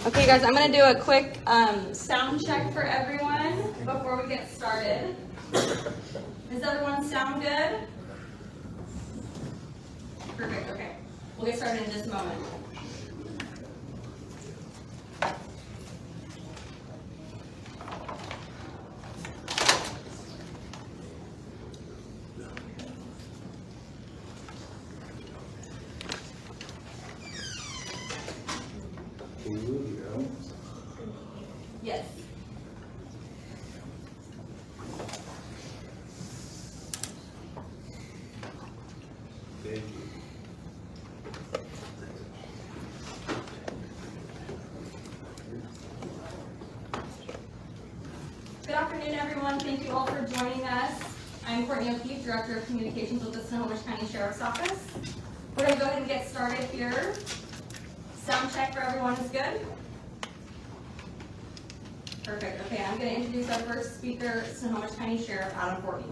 Okay, guys, I'm going to do a quick sound check for everyone before we get started. Does everyone sound good? Perfect, okay. We'll get started in just a moment. Yes. Thank you. Good afternoon, everyone. Thank you all for joining us. I'm Fortney O'Keefe, Director of Communications with the Snohomish County Sheriff's Office. We're going to go ahead and get started here. Sound check for everyone is good? Perfect. Okay, I'm going to introduce our first speaker, Snohomish County Sheriff Ave NE.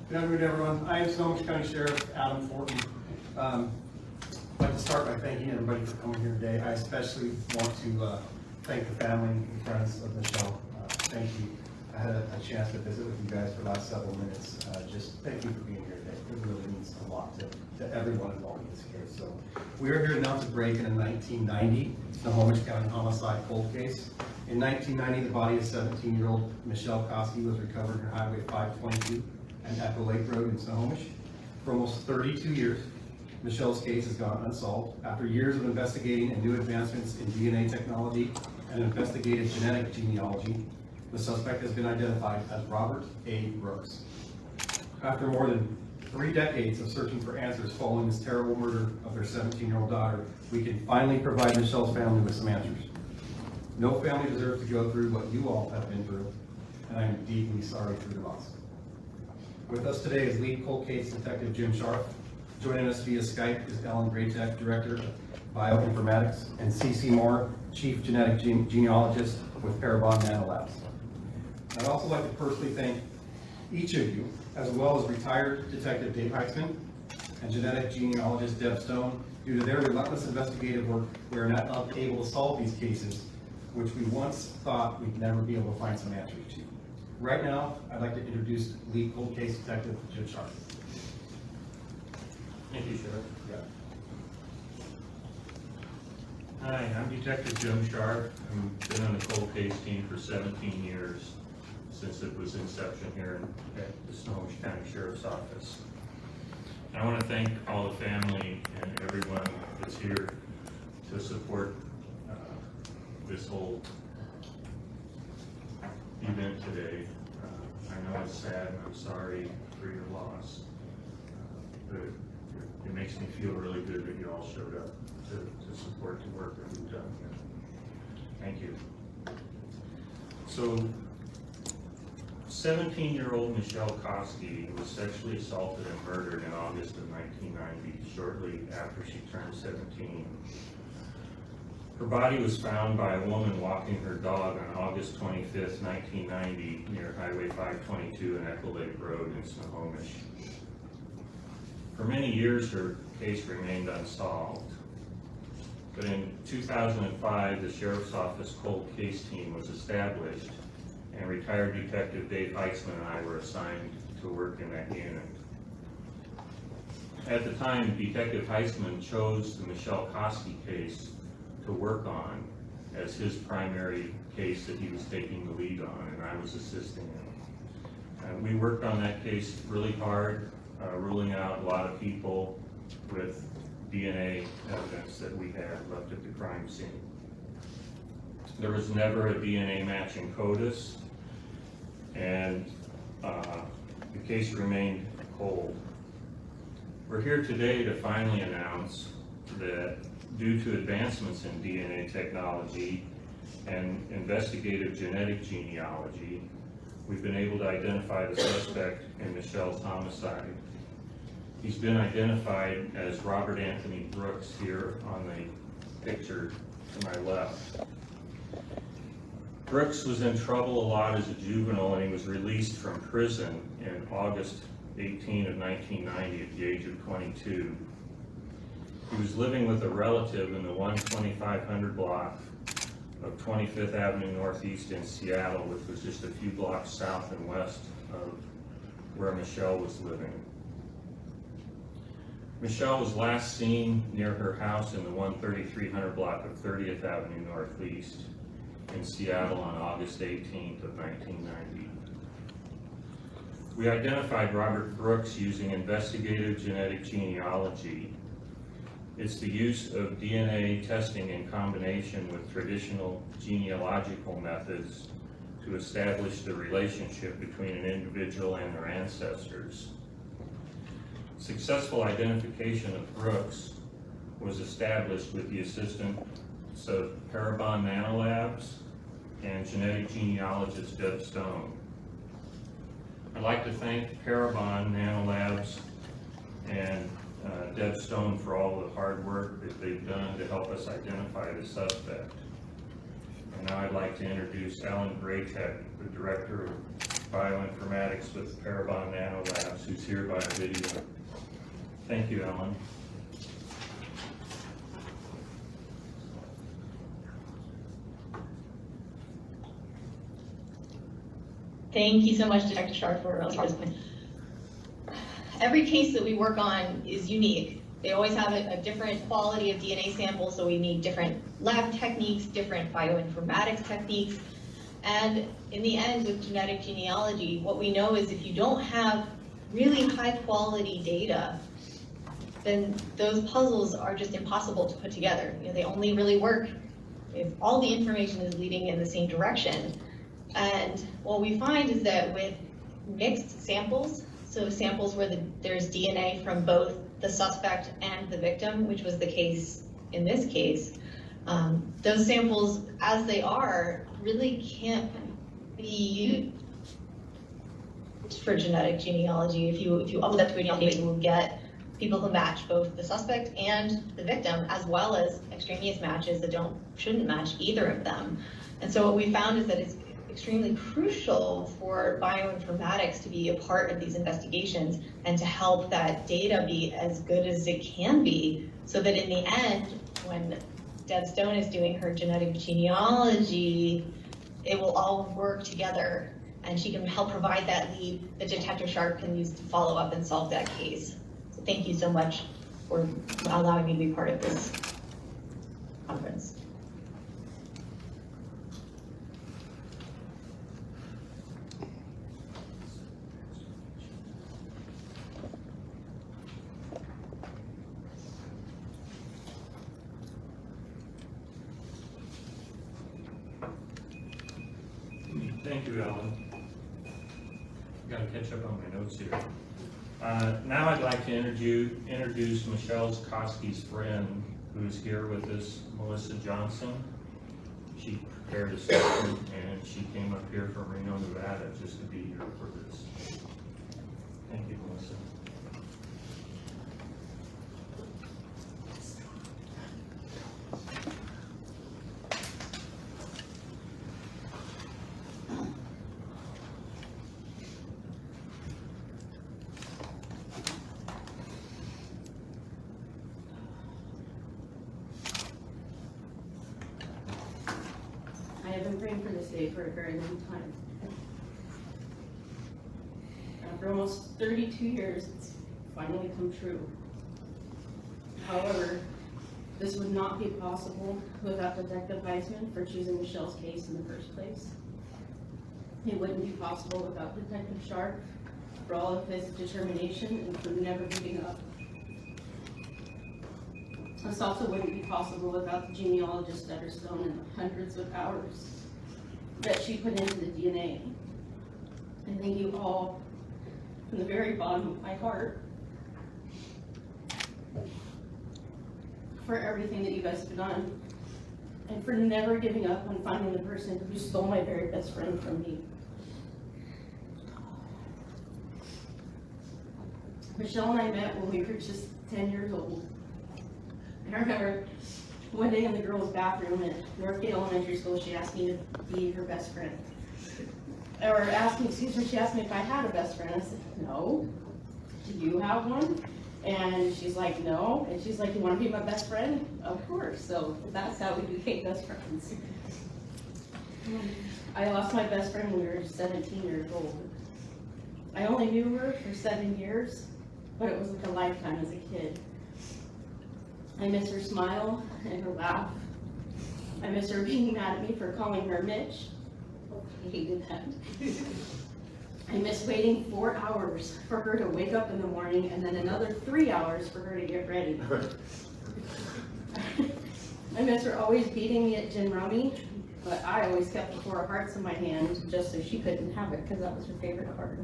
Good afternoon, everyone. I am Snohomish County Sheriff Ave NE. I'd like to start by thanking everybody for coming here today. I especially want to thank the family and friends of Michelle. Thank you. I had a chance to visit with you guys for the last several minutes. Just thank you for being here today. It really means a lot to everyone involved in this case. So we are here to announce a break in a 1990 Snohomish County homicide cold case. In 1990, the body of 17-year-old Michelle Koski was recovered near Highway 522 and Echo Lake Road in Snohomish. For almost 32 years, Michelle's case has gone unsolved. After years of investigating and new advancements in DNA technology and investigative genetic genealogy, the suspect has been identified as Robert A. Brooks. After more than 3 decades of searching for answers following this terrible murder of their 17-year-old daughter, we can finally provide Michelle's family with some answers. No family deserves to go through what you all have been through, and I am deeply sorry for your loss. With us today is lead cold case detective Jim Sharp. Joining us via Skype is Ellen Graytek, Director of Bioinformatics, and C.C. Moore, Chief Genetic Genealogist with Parabon Nanolabs. I'd also like to personally thank each of you, as well as retired Detective Dave Heitzman and genetic genealogist Deb Stone. Due to their relentless investigative work, we are not able to solve these cases, which we once thought we'd never be able to find some answers to. Right now, I'd like to introduce lead cold case detective Jim Sharp. Thank you, Sheriff. Yeah. Hi, I'm Detective Jim Sharp. I've been on the cold case team for 17 years, since it was inception here at the Snohomish County Sheriff's Office. I want to thank all the family and everyone that's here to support this whole event today. I know it's sad and I'm sorry for your loss, but it makes me feel really good that you all showed up to support the work that we've done here. Thank you. So, 17-year-old Michelle Koski was sexually assaulted and murdered in August of 1990, shortly after she turned 17. Her body was found by a woman walking her dog on August 25th, 1990, near Highway 522 and Echo Lake Road in Snohomish. For many years, her case remained unsolved. But in 2005, the Sheriff's Office cold case team was established, and retired Detective Dave Heitzman and I were assigned to work in that unit. At the time, Detective Heitzman chose the Michelle Koski case to work on as his primary case that he was taking the lead on, and I was assisting him. We worked on that case really hard, ruling out a lot of people with DNA evidence that we had left at the crime scene. There was never a DNA match in CODIS, and the case remained cold. We're here today to finally announce that due to advancements in DNA technology and investigative genetic genealogy, we've been able to identify the suspect in Michelle's homicide. He's been identified as Robert Anthony Brooks here on the picture to my left. Brooks was in trouble a lot as a juvenile, and he was released from prison in August 18 of 1990 at the age of 22. He was living with a relative in the 12500 block of 25th Avenue Northeast in Seattle, which was just a few blocks south and west of where Michelle was living. Michelle was last seen near her house in the 13300 block of 30th Avenue Northeast in Seattle on August 18th of 1990. We identified Robert Brooks using investigative genetic genealogy. It's the use of DNA testing in combination with traditional genealogical methods to establish the relationship between an individual and their ancestors. Successful identification of Brooks was established with the assistance of Parabon Nanolabs and genetic genealogist Deb Stone. I'd like to thank Parabon Nanolabs and Deb Stone for all the hard work that they've done to help us identify the suspect. And now I'd like to introduce Alan Graytek, the Director of Bioinformatics with Parabon Nanolabs, who's here by video. Thank you, Alan. Thank you so much, Detective Sharp, for every case that we work on is unique. They always have a different quality of DNA sample, so we need different lab techniques, different bioinformatics techniques. And in the end, with genetic genealogy, what we know is if you don't have really high quality data, then those puzzles are just impossible to put together. You know, they only really work if all the information is leading in the same direction. And what we find is that with mixed samples, so samples where there's DNA from both the suspect and the victim, which was the case in this case, those samples, as they are, really can't be used for genetic genealogy. If you upload that to a genealogy, you will get people who match both the suspect and the victim, as well as extraneous matches that shouldn't match either of them. And so what we found is that it's extremely crucial for bioinformatics to be a part of these investigations and to help that data be as good as it can be, so that in the end, when Deb Stone is doing her genetic genealogy, it will all work together and she can help provide that lead that Detective Sharp can use to follow up and solve that case. So thank you so much for allowing me to be part of this conference. Thank you, Alan. Got to catch up on my notes here. Now I'd like to introduce Michelle Koski's friend, who's here with us, Melissa Johnson. She prepared a statement and she came up here from Reno, Nevada, just to be here for this. Thank you, Melissa. I have been praying for this day for a very long time. After almost 32 years, it's finally come true. However, this would not be possible without Detective Heisman for choosing Michelle's case in the first place. It wouldn't be possible without Detective Sharp for all of his determination and for never giving up. This also wouldn't be possible without the genealogist Deb Stone and the hundreds of hours that she put into the DNA. And thank you all from the very bottom of my heart for everything that you guys have done and for never giving up on finding the person who stole my very best friend from me. Michelle and I met when we were just 10 years old. And I remember one day in the girls' bathroom at Northgate Elementary School, she asked me to be her best friend. She asked me if I had a best friend. I said, no. Do you have one? And she's like, no. And she's like, you wanna be my best friend? Of course. So that's how we became best friends. I lost my best friend when we were 17 years old. I only knew her for 7 years, but it was like a lifetime as a kid. I miss her smile and her laugh. I miss her being mad at me for calling her Mitch. I hated that. I miss waiting 4 hours for her to wake up in the morning and then another 3 hours for her to get ready. I miss her always beating me at gin rummy, but I always kept the 4 hearts in my hand just so she couldn't have it because that was her favorite card.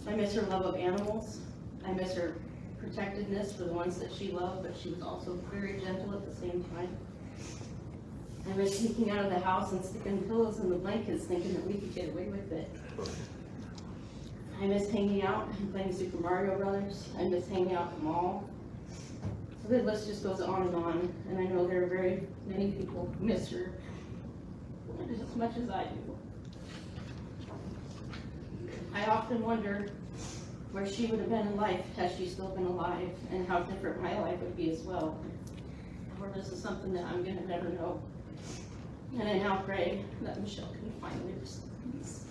I miss her love of animals. I miss her protectiveness for the ones that she loved, but she was also very gentle at the same time. I miss sneaking out of the house and sticking pillows in the blankets thinking that we could get away with it. I miss hanging out and playing Super Mario Brothers. I miss hanging out at the mall. So the list just goes on, and I know there are very many people who miss her as much as I do. I often wonder where she would have been in life had she still been alive, and how different my life would be as well. Or this is something that I'm gonna never know. And I now pray that Michelle can finally rest in peace.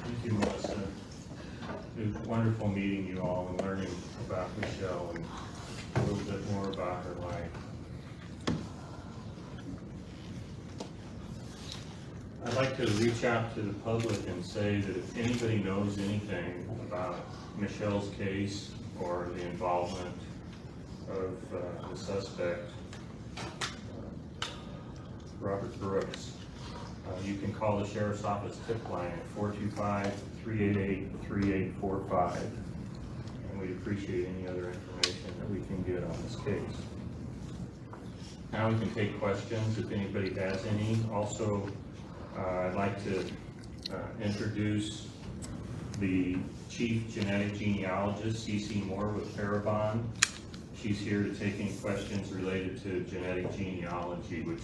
Thank you, Melissa. It was wonderful meeting you all and learning about Michelle and a little bit more about her life. I'd like to reach out to the public and say that if anybody knows anything about Michelle's case or the involvement of the suspect, Robert Brooks, you can call the Sheriff's Office tip line at 425-388-3845. And we'd appreciate any other information that we can get on this case. Now we can take questions if anybody has any. Also, I'd like to introduce the Chief Genetic Genealogist, C.C. Moore with Parabon. She's here to take any questions related to genetic genealogy, which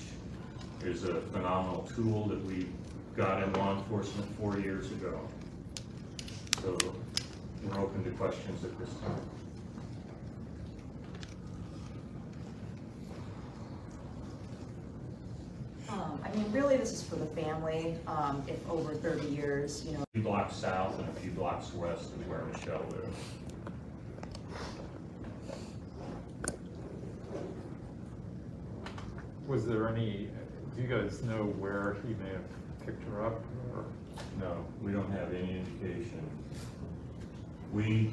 is a phenomenal tool that we got in law enforcement 4 years ago. So we're open to questions at this time. I mean, really, this is for the family. If over 30 years, you know. A few blocks south and a few blocks west of where Michelle lives. Was there any, do you guys know where he may have picked her up? Or? No, we don't have any indication. We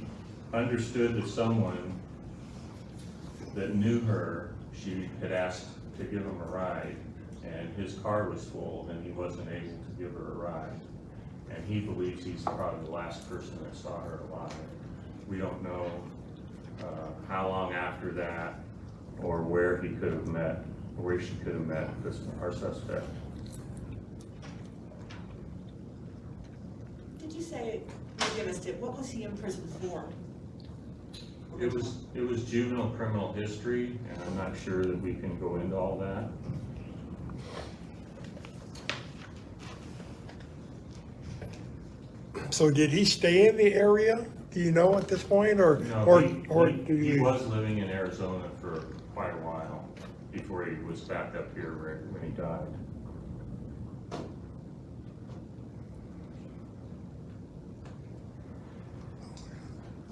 understood that someone that knew her, she had asked to give him a ride, and his car was full and he wasn't able to give her a ride. And he believes he's probably the last person that saw her alive. We don't know how long after that or where he could have met, or where she could have met our suspect. Did you say, you missed it, what was he in prison for? It was juvenile criminal history, and I'm not sure that we can go into all that. So did he stay in the area? Do you know at this point, or No, do he you? was living in Arizona for quite a while before he was back up here when he died.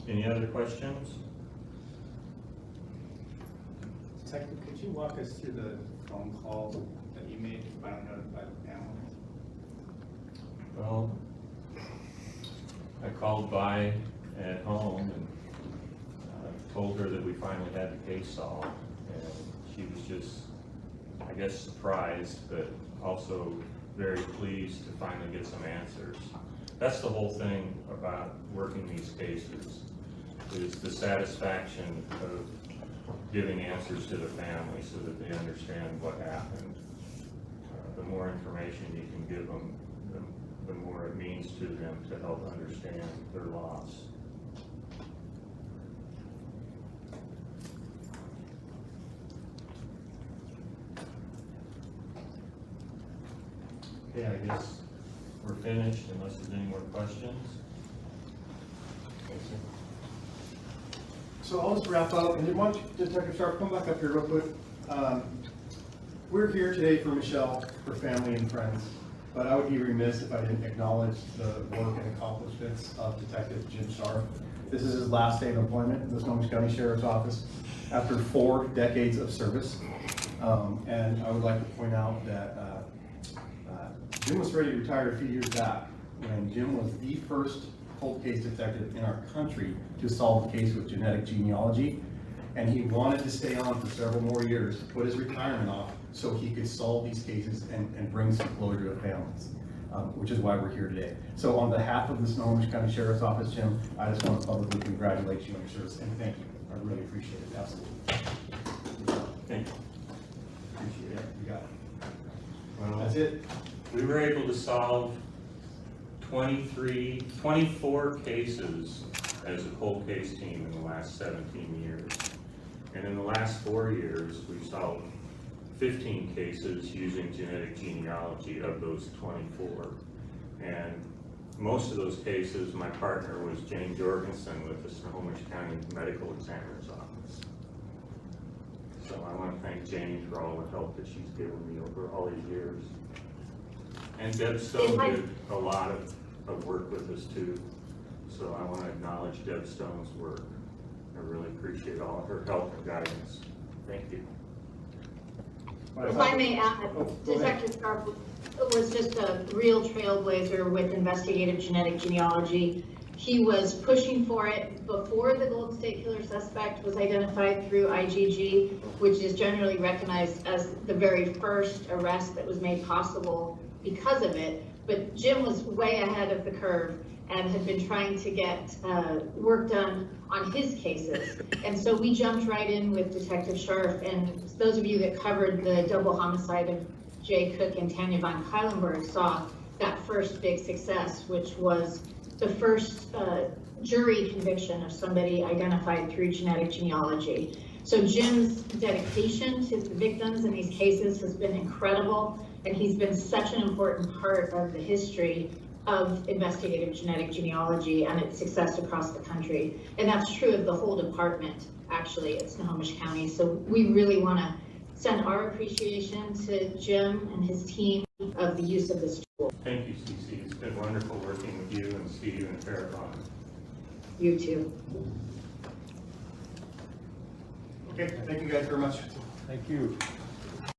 Any other questions? Detective, could you walk us through the phone call that you made to finally notify the family? Well, I called by at home and told her that we finally had the case solved, and she was just, I guess, surprised, but also very pleased to finally get some answers. That's the whole thing about working these cases, is the satisfaction of giving answers to the family so that they understand what happened. The more information you can give them, the more it means to them to help understand their loss. Okay, I guess we're finished unless there's any more questions. Yes, sir. So I'll just wrap up, and then why don't you, Detective Sharp, come back up here real quick. We're here today for Michelle, her family and friends, but I would be remiss if I didn't acknowledge the work and accomplishments of Detective Jim Sharp. This is his last day of employment in the Snohomish County Sheriff's Office after 4 decades of service. And I would like to point out that Jim was ready to retire a few years back when Jim was the first cold case detective in our country to solve a case with genetic genealogy. And he wanted to stay on for several more years to put his retirement off so he could solve these cases and bring some closure to families, which is why we're here today. So on behalf of the Snohomish County Sheriff's Office, Jim, I just want to publicly congratulate you on your service and thank you. I really appreciate it, absolutely. Thank you. Appreciate it, you got it. Well, That's it. we were able to solve 24 cases as a cold case team in the last 17 years. And in the last 4 years, we've solved 15 cases using genetic genealogy of those 24. And most of those cases, my partner was Jane Jorgensen with the Snohomish County Medical Examiner's Office. So I want to thank Jane for all the help that she's given me over all these years. And Deb Stone did a lot of work with us too. So I want to acknowledge Deb Stone's work. I really appreciate all of her help and guidance. Thank you. If I may add, Detective Sharp was just a real trailblazer with investigative genetic genealogy. He was pushing for it before the Golden State Killer suspect was identified through IgG, which is generally recognized as the very first arrest that was made possible because of it. But Jim was way ahead of the curve and had been trying to get work done on his cases. And so we jumped right in with Detective Sharp, and those of you that covered the double homicide of Jay Cook and Tanya Von Kylenberg saw that first big success, which was the first jury conviction of somebody identified through genetic genealogy. So Jim's dedication to the victims in these cases has been incredible, and he's been such an important part of the history of investigative genetic genealogy and its success across the country. And that's true of the whole department, actually, at Snohomish County. So we really want to send our appreciation to Jim and his team of the use of this tool. Thank you, Cece. It's been wonderful working with you and Steve and Farrakhan. You too. Okay, thank you guys very much. Thank you.